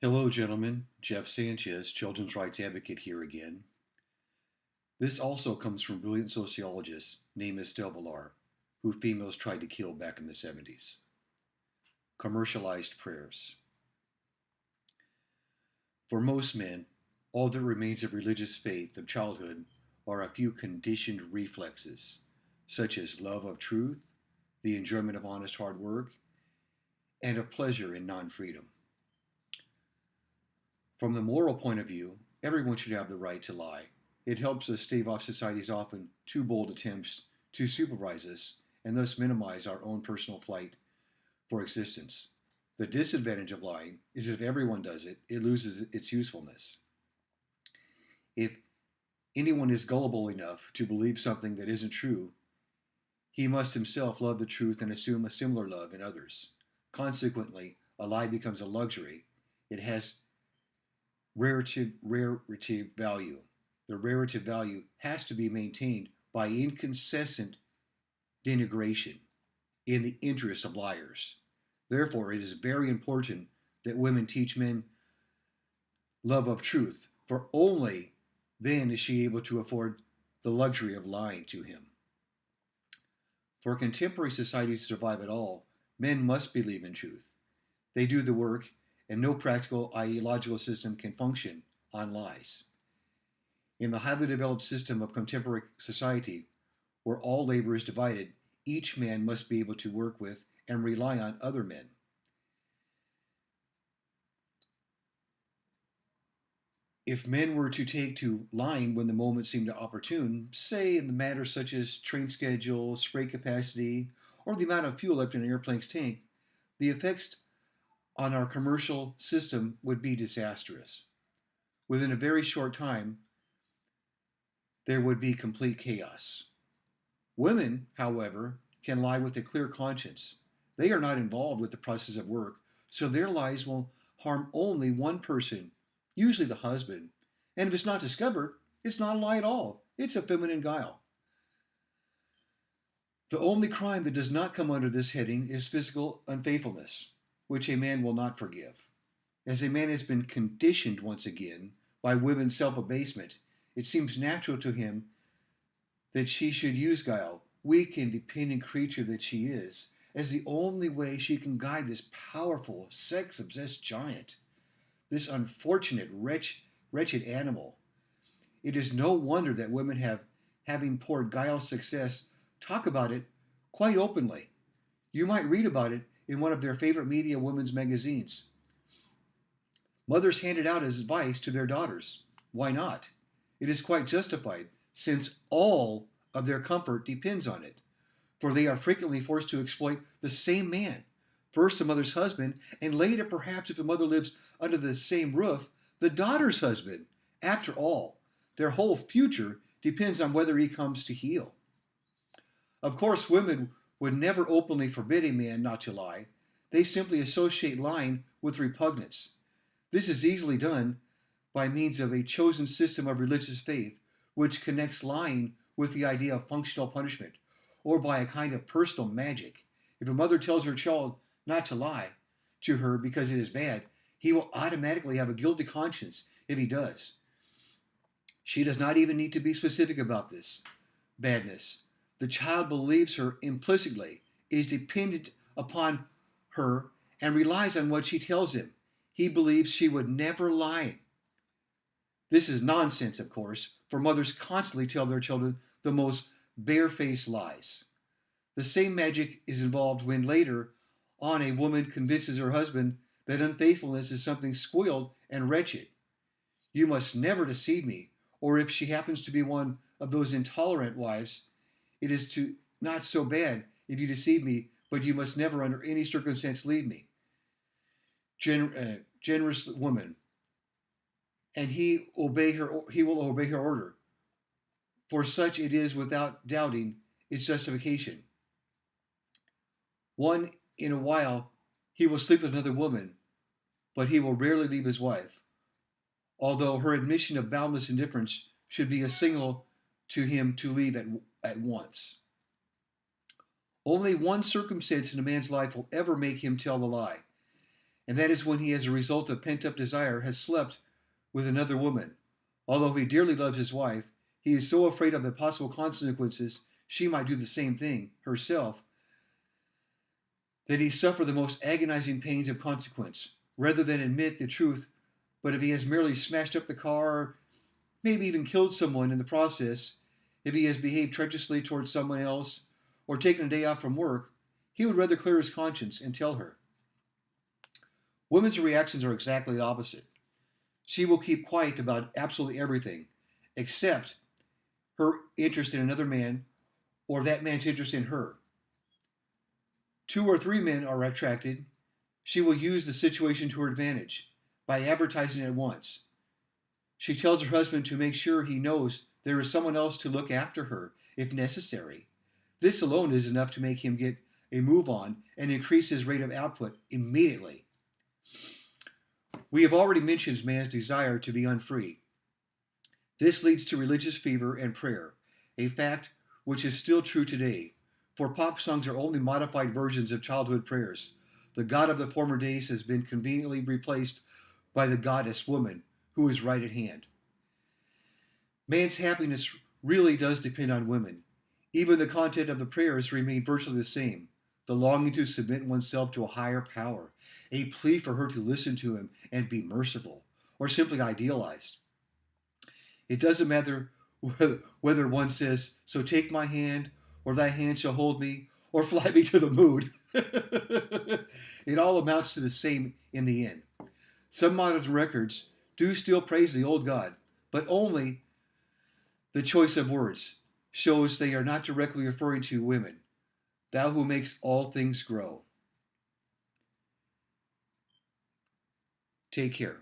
Hello, gentlemen. Jeff Sanchez, children's rights advocate here again. This also comes from brilliant sociologist named Vilar, who females tried to kill back in the 70s. Commercialized prayers. For most men, all that remains of religious faith of childhood are a few conditioned reflexes, such as love of truth, the enjoyment of honest hard work, and of pleasure in non-freedom. From the moral point of view, everyone should have the right to lie. It helps us stave off society's often too bold attempts to supervise us and thus minimize our own personal flight for existence. The disadvantage of lying is if everyone does it, it loses its usefulness. If anyone is gullible enough to believe something that isn't true, he must himself love the truth and assume a similar love in others. Consequently, a lie becomes a luxury. It has rarity value. The rarity value has to be maintained by incessant denigration in the interest of liars. Therefore, it is very important that women teach men love of truth, for only then is she able to afford the luxury of lying to him. For contemporary society to survive at all, men must believe in truth. They do the work, and no practical, i.e., logical system can function on lies. In the highly developed system of contemporary society, where all labor is divided, each man must be able to work with and rely on other men. If men were to take to lying when the moment seemed opportune, say in the matters such as train schedules, freight capacity, or the amount of fuel left in an airplane's tank, the effects on our commercial system would be disastrous. Within a very short time, there would be complete chaos. Women, however, can lie with a clear conscience. They are not involved with the process of work, so their lies will harm only one person, usually the husband. And if it's not discovered, it's not a lie at all. It's a feminine guile. The only crime that does not come under this heading is physical unfaithfulness, which a man will not forgive. As a man has been conditioned once again by women's self-abasement, it seems natural to him that she should use guile, weak and dependent creature that she is, as the only way she can guide this powerful, sex-obsessed giant, this unfortunate, wretched animal. It is no wonder that women having poured guile's success, talk about it quite openly. You might read about it in one of their favorite media women's magazines. Mothers hand it out as advice to their daughters. Why not? It is quite justified, since all of their comfort depends on it. For they are frequently forced to exploit the same man, first the mother's husband, and later, perhaps if the mother lives under the same roof, the daughter's husband. After all, their whole future depends on whether he comes to heel. Of course, women would never openly forbid a man not to lie. They simply associate lying with repugnance. This is easily done by means of a chosen system of religious faith, which connects lying with the idea of functional punishment, or by a kind of personal magic. If a mother tells her child not to lie to her because it is bad, he will automatically have a guilty conscience if he does. She does not even need to be specific about this badness. The child believes her implicitly, is dependent upon her, and relies on what she tells him. He believes she would never lie. This is nonsense, of course, for mothers constantly tell their children the most barefaced lies. The same magic is involved when later on a woman convinces her husband that unfaithfulness is something spoiled and wretched. You must never deceive me, or if she happens to be one of those intolerant wives, it is not so bad if you deceive me, but you must never under any circumstance leave me. Generous woman, and he will obey her order, for such it is without doubting its justification. One in a while he will sleep with another woman, but he will rarely leave his wife, although her admission of boundless indifference should be a signal to him to leave at once. Only one circumstance in a man's life will ever make him tell the lie, and that is when he, as a result of pent-up desire, has slept with another woman. Although he dearly loves his wife, he is so afraid of the possible consequences she might do the same thing herself that he suffered the most agonizing pains of consequence, rather than admit the truth. But if he has merely smashed up the car, maybe even killed someone in the process, if he has behaved treacherously towards someone else, or taken a day off from work, he would rather clear his conscience and tell her. Women's reactions are exactly the opposite. She will keep quiet about absolutely everything, except her interest in another man or that man's interest in her. 2 or 3 men are attracted. She will use the situation to her advantage by advertising at once. She tells her husband to make sure he knows there is someone else to look after her if necessary. This alone is enough to make him get a move on and increase his rate of output immediately. We have already mentioned man's desire to be unfree. This leads to religious fever and prayer, a fact which is still true today, for pop songs are only modified versions of childhood prayers. The God of the former days has been conveniently replaced by the goddess woman, who is right at hand. Man's happiness really does depend on women. Even the content of the prayers remain virtually the same. The longing to submit oneself to a higher power, a plea for her to listen to him and be merciful, or simply idealized. It doesn't matter whether one says, "So take my hand," or "Thy hand shall hold me," or "Fly me to the moon." It all amounts to the same in the end. Some modern records do still praise the old God, but only the choice of words shows they are not directly referring to women. Thou who makes all things grow. Take care.